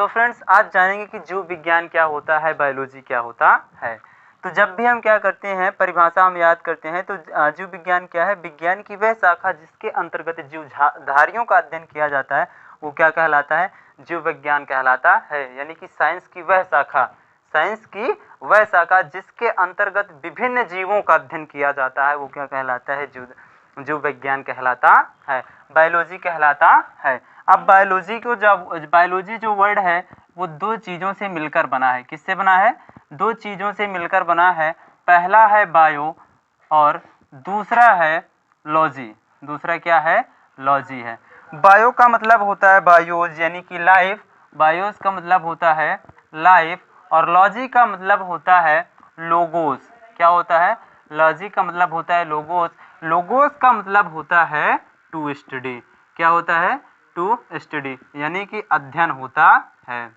तो फ्रेंड्स आज जानेंगे कि जीव विज्ञान क्या होता है, बायोलॉजी क्या होता है। तो जब भी हम क्या करते हैं, परिभाषा हम याद करते हैं, तो जीव विज्ञान क्या है? विज्ञान की वह शाखा जिसके अंतर्गत जीवधारियों का अध्ययन किया जाता है, वो क्या कहलाता है? जीव विज्ञान कहलाता है। यानी कि साइंस की वह शाखा जिसके अंतर्गत विभिन्न जीवों का अध्ययन किया जाता है, वो क्या कहलाता है? जीव विज्ञान कहलाता है, बायोलॉजी कहलाता है। अब बायोलॉजी जो वर्ड है वो दो चीज़ों से मिलकर बना है। किससे बना है? दो चीज़ों से मिलकर बना है। पहला है बायो और दूसरा है लॉजी। दूसरा क्या है? लॉजी है। बायो का मतलब होता है बायोज यानी कि लाइफ, बायोज का मतलब होता है लाइफ, और लॉजी का मतलब होता है लोगोस। क्या होता है? लॉजी का मतलब होता है लोगोस, लोगोस का मतलब होता है टू स्टडी। क्या होता है? टू स्टडी यानी कि अध्ययन होता है।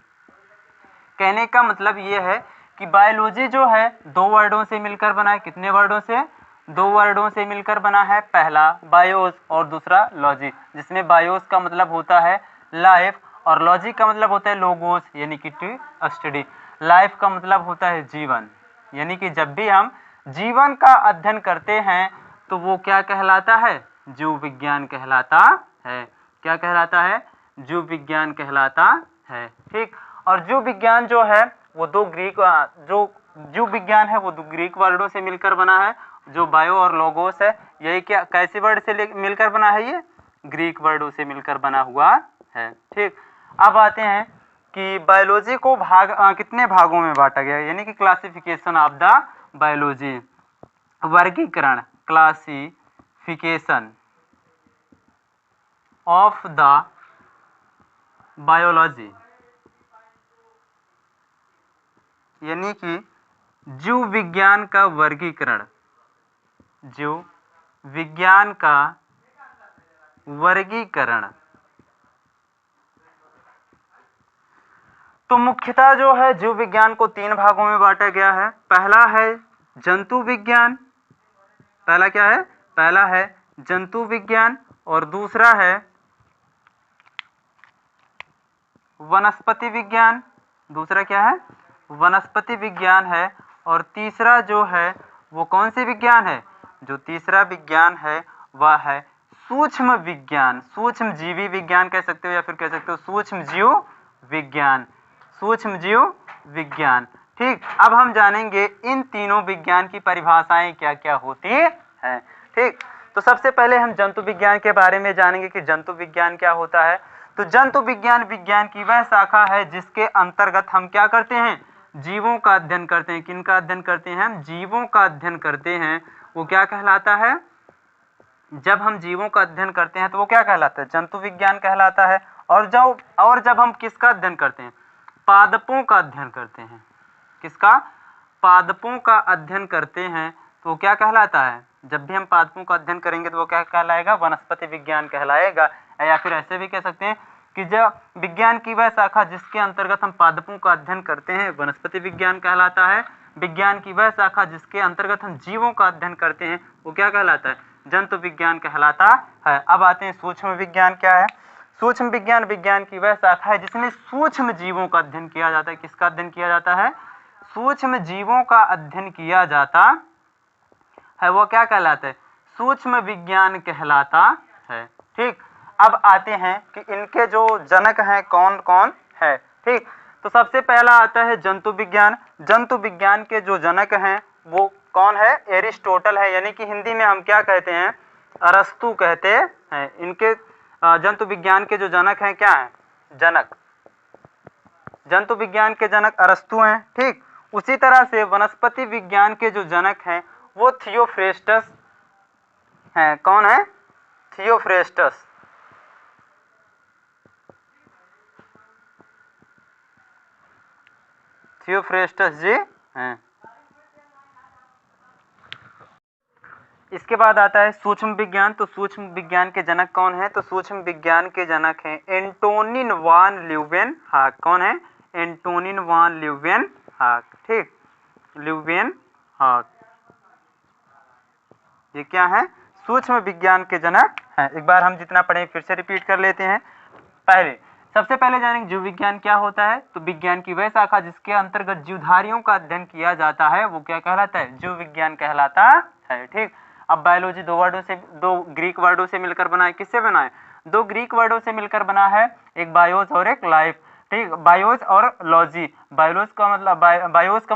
कहने का मतलब ये है कि बायोलॉजी जो है दो वर्डों से मिलकर बना है। कितने वर्डों से? दो वर्डों से मिलकर बना है। पहला बायोस और दूसरा लॉजी, जिसमें बायोस का मतलब होता है लाइफ और लॉजी का मतलब होता है लोगोस यानी कि टू स्टडी। लाइफ का मतलब होता है जीवन, यानी कि जब भी हम जीवन का अध्ययन करते हैं तो वो क्या कहलाता है? जीव विज्ञान कहलाता है। क्या कहलाता है? जीव विज्ञान कहलाता है। ठीक। और जीव विज्ञान जो है वो जो जीव विज्ञान है वो दो ग्रीक वर्डों से मिलकर बना है। जो बायो और लोगोस है, यही क्या कैसे वर्ड से मिलकर बना है? ये ग्रीक वर्डों से मिलकर बना हुआ है। ठीक। अब आते हैं कि बायोलॉजी को कितने भागों में बांटा गया है, यानी कि क्लासिफिकेशन ऑफ द बायोलॉजी। वर्गीकरण, क्लासिफिकेशन ऑफ द बायोलॉजी, यानी कि जीव विज्ञान का वर्गीकरण। जीव विज्ञान का वर्गीकरण। तो मुख्यतः जो है जीव विज्ञान को तीन भागों में बांटा गया है। पहला है जंतु विज्ञान। पहला क्या है? पहला है जंतु विज्ञान और दूसरा है वनस्पति विज्ञान। दूसरा क्या है? वनस्पति विज्ञान है। और तीसरा जो है वो कौन सी विज्ञान है? जो तीसरा विज्ञान है वह है सूक्ष्म विज्ञान, सूक्ष्म जीवी विज्ञान कह सकते हो या फिर कह सकते हो सूक्ष्म जीव विज्ञान, सूक्ष्म जीव विज्ञान। ठीक। अब हम जानेंगे इन तीनों विज्ञान की परिभाषाएं क्या क्या होती हैं। ठीक। तो सबसे पहले हम जंतु विज्ञान के बारे में जानेंगे कि जंतु विज्ञान क्या होता है। तो जंतु विज्ञान विज्ञान की वह शाखा है जिसके अंतर्गत हम क्या करते हैं? जीवों का अध्ययन करते हैं। किन का अध्ययन करते हैं? हम जीवों का अध्ययन करते हैं। वो क्या कहलाता है? जब हम जीवों का अध्ययन करते हैं तो वो क्या कहलाता है? जंतु विज्ञान कहलाता है। और जब हम किसका अध्ययन करते हैं? पादपों का अध्ययन करते हैं। किसका? पादपों का अध्ययन करते हैं तो वो क्या कहलाता है? जब भी हम पादपों का अध्ययन करेंगे तो वो क्या कहलाएगा? वनस्पति विज्ञान कहलाएगा। या फिर ऐसे भी कह सकते हैं कि जब विज्ञान की वह शाखा जिसके अंतर्गत हम पादपों का अध्ययन करते हैं वनस्पति विज्ञान कहलाता है। विज्ञान की वह शाखा जिसके अंतर्गत हम जीवों का अध्ययन करते हैं वो क्या कहलाता है? जंतु विज्ञान कहलाता है। अब आते हैं सूक्ष्म विज्ञान क्या है। सूक्ष्म विज्ञान विज्ञान की वह शाखा है जिसमें सूक्ष्म जीवों का अध्ययन किया जाता है। किसका अध्ययन किया जाता है? सूक्ष्म जीवों का अध्ययन किया जाता है। वो क्या कहलाता है? सूक्ष्म विज्ञान कहलाता है। ठीक। अब आते हैं कि इनके जो जनक हैं कौन कौन है। ठीक। तो सबसे पहला आता है जंतु विज्ञान। जंतु विज्ञान के जो जनक हैं वो कौन है? एरिस्टोटल है, यानी कि हिंदी में हम क्या कहते हैं? अरस्तु कहते हैं। इनके जंतु विज्ञान के जो जनक हैं क्या हैं? जनक। जंतु विज्ञान के जनक अरस्तु हैं। ठीक। उसी तरह से वनस्पति विज्ञान के जो जनक हैं वो थियोफ्रेस्टस हैं। कौन है? थियोफ्रेस्टस। थियोफ्रेस्टस जी हैं। इसके बाद आता है सूक्ष्म विज्ञान। तो सूक्ष्म विज्ञान के जनक कौन है? तो सूक्ष्म विज्ञान के जनक हैं एंटोनिन वान ल्यूवेनहॉक। कौन है? एंटोनिन वान ल्यूवेनहॉक। ठीक। ल्यूवेनहॉक ये क्या है? सूक्ष्म विज्ञान के जनक हैं। एक बार हम जितना पढ़े फिर से रिपीट कर लेते हैं। पहले सबसे पहले जानेंगे जीव विज्ञान क्या होता है। तो विज्ञान की वह शाखा जिसके अंतर्गत जीवधारियों का अध्ययन किया जाता है वो क्या कहलाता है, जीव विज्ञान कहलाता है। ठीक, अब बायोलॉजी दो ग्रीक वर्डों से मिलकर बना है। किससे बना है, दो ग्रीक वर्डों से मिलकर बना है, एक बायोस और एक लाइफ। ठीक, बायोस और लॉजी। बायोस का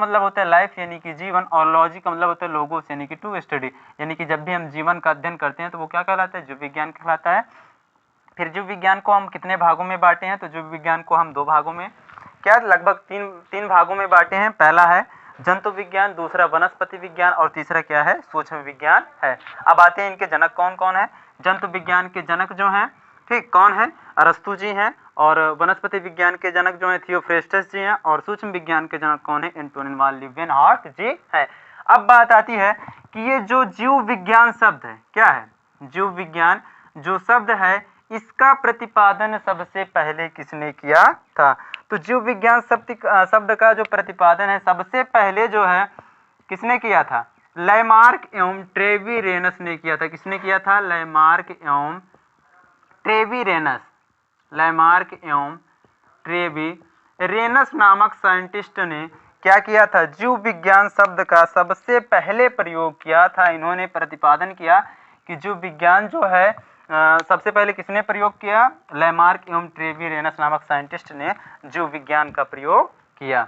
मतलब होता है लाइफ यानी कि जीवन, और लॉजी का मतलब होता है लोगोस यानी कि टू स्टडी, यानी कि जब भी हम जीवन का अध्ययन करते हैं तो वो क्या कहलाता है, जीव विज्ञान कहलाता है। फिर जीव विज्ञान को हम कितने भागों में बांटे हैं, तो जीव विज्ञान को हम दो भागों में, क्या लगभग तीन भागों में बांटे हैं। पहला है जंतु विज्ञान, दूसरा वनस्पति विज्ञान और तीसरा क्या है, सूक्ष्म विज्ञान है। अब आते हैं इनके जनक कौन कौन है। जंतु विज्ञान के जनक जो हैं, ठीक, कौन है, अरस्तु जी हैं, और वनस्पति विज्ञान के जनक जो हैं थियोफ्रेस्टस जी हैं, और सूक्ष्म विज्ञान के जनक कौन है, एंटोनिन वान ल्यूवेनहॉक जी है। अब बात आती है कि ये जो जीव विज्ञान शब्द है, क्या है, जीव विज्ञान जो शब्द है इसका प्रतिपादन सबसे पहले किसने किया था। तो जीव विज्ञान शब्द का जो प्रतिपादन है सबसे पहले जो है किसने किया था, लैमार्क एवं ट्रेवीरेनस ने किया था। किसने किया था, लैमार्क एवं ट्रेवीरेनस। लैमार्क एवं ट्रेवीरेनस नामक साइंटिस्ट ने क्या किया था, जीव विज्ञान शब्द का सबसे पहले प्रयोग किया था। इन्होंने प्रतिपादन किया कि जीव विज्ञान जो है सबसे पहले किसने प्रयोग किया, लैमार्क एवं ट्रेवीरेनस नामक साइंटिस्ट ने जीव विज्ञान का प्रयोग किया।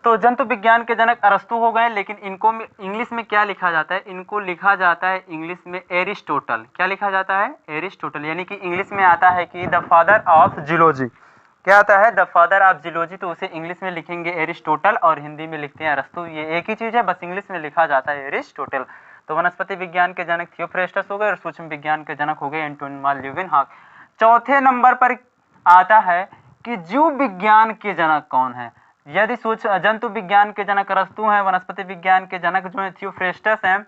तो जंतु विज्ञान के जनक अरस्तु हो गए, लेकिन इनको इंग्लिश में क्या लिखा जाता है, इनको लिखा जाता है इंग्लिश में एरिस्टोटल। क्या लिखा जाता है, एरिस्टोटल, यानी कि इंग्लिश में आता है कि द फादर ऑफ जियोलॉजी। क्या आता है, द फादर ऑफ जियोलॉजी, तो उसे इंग्लिश में लिखेंगे एरिस्टोटल और हिंदी में लिखते हैं अरस्तु। ये एक ही चीज है, बस इंग्लिश में लिखा जाता है एरिस्टोटल। तो वनस्पति विज्ञान के जनक थियोफ्रेस्टस हो गए और सूक्ष्म विज्ञान के जनक हो गए एंटोनिन वान ल्यूवेनहॉक। चौथे नंबर पर आता है कि जीव विज्ञान के जनक कौन है। यदि जंतु विज्ञान के जनक अरस्तु हैं, वनस्पति विज्ञान के जनक जो है थियोफ्रेस्टस हैं,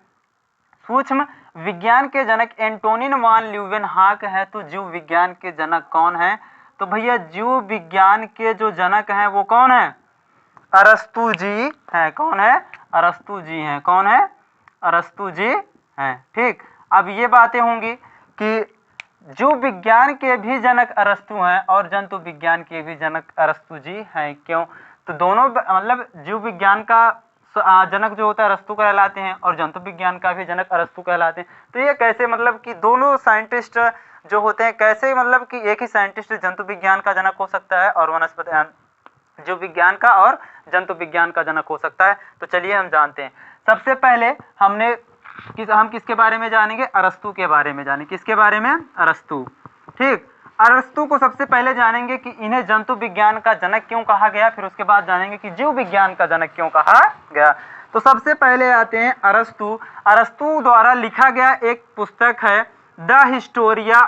सूक्ष्म विज्ञान के जनक एंटोनिन वान ल्यूवेनहॉक है, तो जीव विज्ञान के जनक कौन है, तो भैया जीव विज्ञान के जो जनक हैं वो कौन है, अरस्तु जी हैं। कौन है, अरस्तु जी हैं। कौन है, अरस्तु जी हैं। ठीक, अब ये बातें होंगी कि जीव विज्ञान के भी जनक अरस्तु हैं और जंतु विज्ञान के भी जनक अरस्तु जी हैं। क्यों, तो दोनों मतलब जीव विज्ञान का जनक जो होता है अरस्तु कहलाते हैं और जंतु विज्ञान का भी जनक अरस्तु कहलाते हैं। तो ये कैसे, मतलब कि दोनों साइंटिस्ट जो होते हैं कैसे, मतलब कि एक ही साइंटिस्ट जंतु विज्ञान का जनक हो सकता है और वनस्पति जीव विज्ञान का और जंतु विज्ञान का जनक हो सकता है। तो चलिए हम जानते हैं। सबसे पहले हम किसके बारे में जानेंगे, अरस्तु के बारे में जानेंगे। किसके बारे में, अरस्तु। ठीक, अरस्तु को सबसे पहले जानेंगे कि इन्हें जंतु विज्ञान का जनक क्यों कहा गया, फिर उसके बाद जानेंगे कि जीव विज्ञान का जनक क्यों कहा गया। तो सबसे पहले आते हैं अरस्तु। अरस्तु द्वारा लिखा गया एक पुस्तक है the historia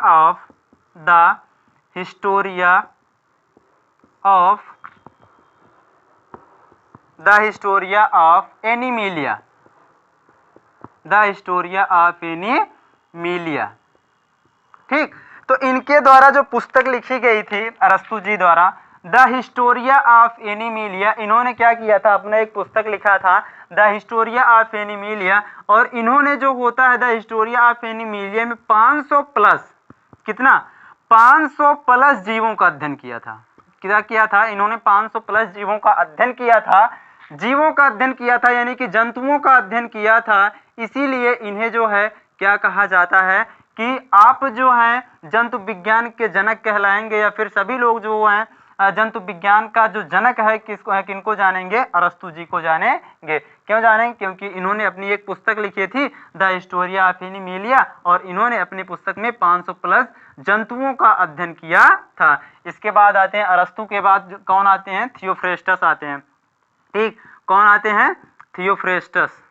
of animalia. The historia of animalia. ठीक, तो इनके द्वारा जो पुस्तक लिखी गई थी अरस्तु जी द्वारा, द हिस्टोरिया ऑफ एनीमिलिया, इन्होंने क्या किया था, अपना एक पुस्तक लिखा था द हिस्टोरिया ऑफ एनीमिलिया, और इन्होंने जो होता है द हिस्टोरिया ऑफ एनीमिलिया में 500 प्लस, कितना, 500 प्लस जीवों का अध्ययन किया था। क्या किया था, इन्होंने 500 प्लस जीवों का अध्ययन किया था। जीवों का अध्ययन किया था यानी कि जंतुओं का अध्ययन किया था, इसीलिए इन्हें जो है क्या कहा जाता है कि आप जो हैं जंतु विज्ञान के जनक कहलाएंगे, या फिर सभी लोग जो हैं जंतु विज्ञान का जो जनक है किनको जानेंगे, अरस्तु जी को जानेंगे। क्यों जानेंगे, क्योंकि इन्होंने अपनी एक पुस्तक लिखी थी द हिस्टोरिया ऑफ एनीमिलिया, और इन्होंने अपनी पुस्तक में 500 प्लस जंतुओं का अध्ययन किया था। इसके बाद आते हैं अरस्तु के बाद कौन आते हैं, थियोफ्रेस्टस आते हैं। ठीक, कौन आते हैं, थियोफ्रेस्टस।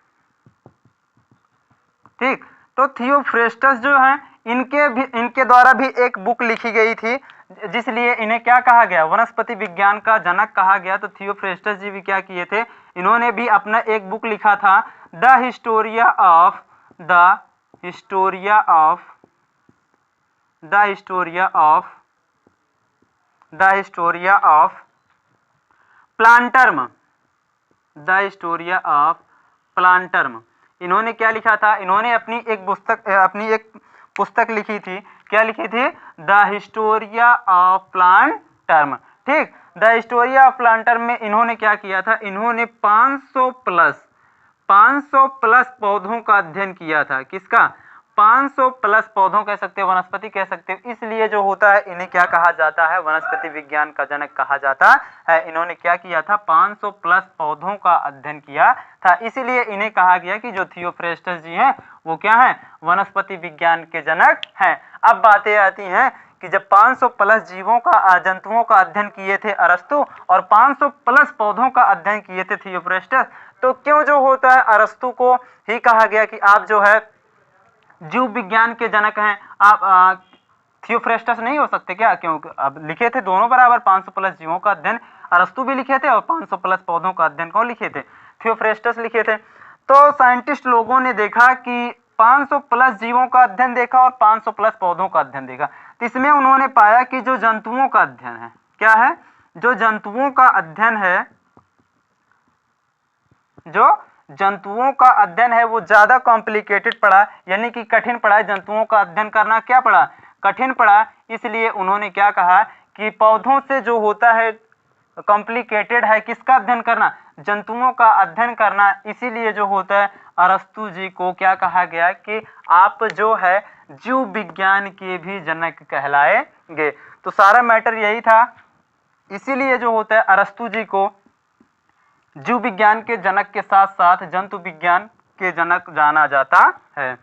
ठीक, तो थियोफ्रेस्टस जो हैं इनके द्वारा भी एक बुक लिखी गई थी, जिसलिए इन्हें क्या कहा गया, वनस्पति विज्ञान का जनक कहा गया। तो थियोफ्रेस्टस जी भी क्या किए थे, इन्होंने भी अपना एक बुक लिखा था द हिस्टोरिया ऑफ प्लांटर्म। इन्होंने क्या लिखा था, इन्होंने अपनी एक पुस्तक लिखी थी। क्या लिखी थी? The historia of plant term. ठीक, the historia of plant term में इन्होंने क्या किया था? इन्होंने 500 प्लस पौधों का अध्ययन किया था। किसका? 500 प्लस पौधों कह सकते हो, वनस्पति कह सकते हो। इसलिए जो होता है इन्हें क्या कहा जाता है? वनस्पति विज्ञान का जनक कहा जाता है। इन्होंने क्या किया था? 500 प्लस पौधों का अध्ययन किया था, इसीलिए इन्हें कहा गया कि जो थियोफ्रेस्टस जी हैं वो क्या है? वनस्पति विज्ञान के जनक हैं। अब बातें आती हैं कि जब 500 प्लस जीवों का जंतुओं का अध्ययन किए थे अरस्तु और 500 प्लस पौधों का अध्ययन किए थे थियोफ्रेस्टस, तो क्यों जो होता है अरस्तु को ही कहा गया कि आप जो है जीव विज्ञान के जनक हैं? आप थियोफ्रेस्टस नहीं हो सकते क्या? क्यों? अब लिखे थे दोनों बराबर, 500 प्लस जीवों का अध्ययन अरस्तु भी लिखे थे और 500 प्लस पौधों का अध्ययन कौन लिखे थे? थियोफ्रेस्टस लिखे थे। तो साइंटिस्ट लोगों ने देखा कि 500 प्लस जीवों का अध्ययन देखा और 500 प्लस पौधों का अध्ययन देखा, तो इसमें उन्होंने पाया कि जो जंतुओं का अध्ययन है, क्या है? जो जंतुओं का अध्ययन है, जो जंतुओं का अध्ययन है वो ज्यादा कॉम्प्लिकेटेड पड़ा, यानी कि कठिन पड़ा। जंतुओं का अध्ययन करना क्या पड़ा? कठिन पड़ा। इसलिए उन्होंने क्या कहा कि पौधों से जो होता है कॉम्प्लिकेटेड है किसका अध्ययन करना? जंतुओं का अध्ययन करना। इसीलिए जो होता है अरस्तु जी को क्या कहा गया कि आप जो है जीव विज्ञान के भी जनक कहलाएंगे। तो सारा मैटर यही था। इसीलिए जो होता है अरस्तु जी को जीव विज्ञान के जनक के साथ साथ जंतु विज्ञान के जनक जाना जाता है।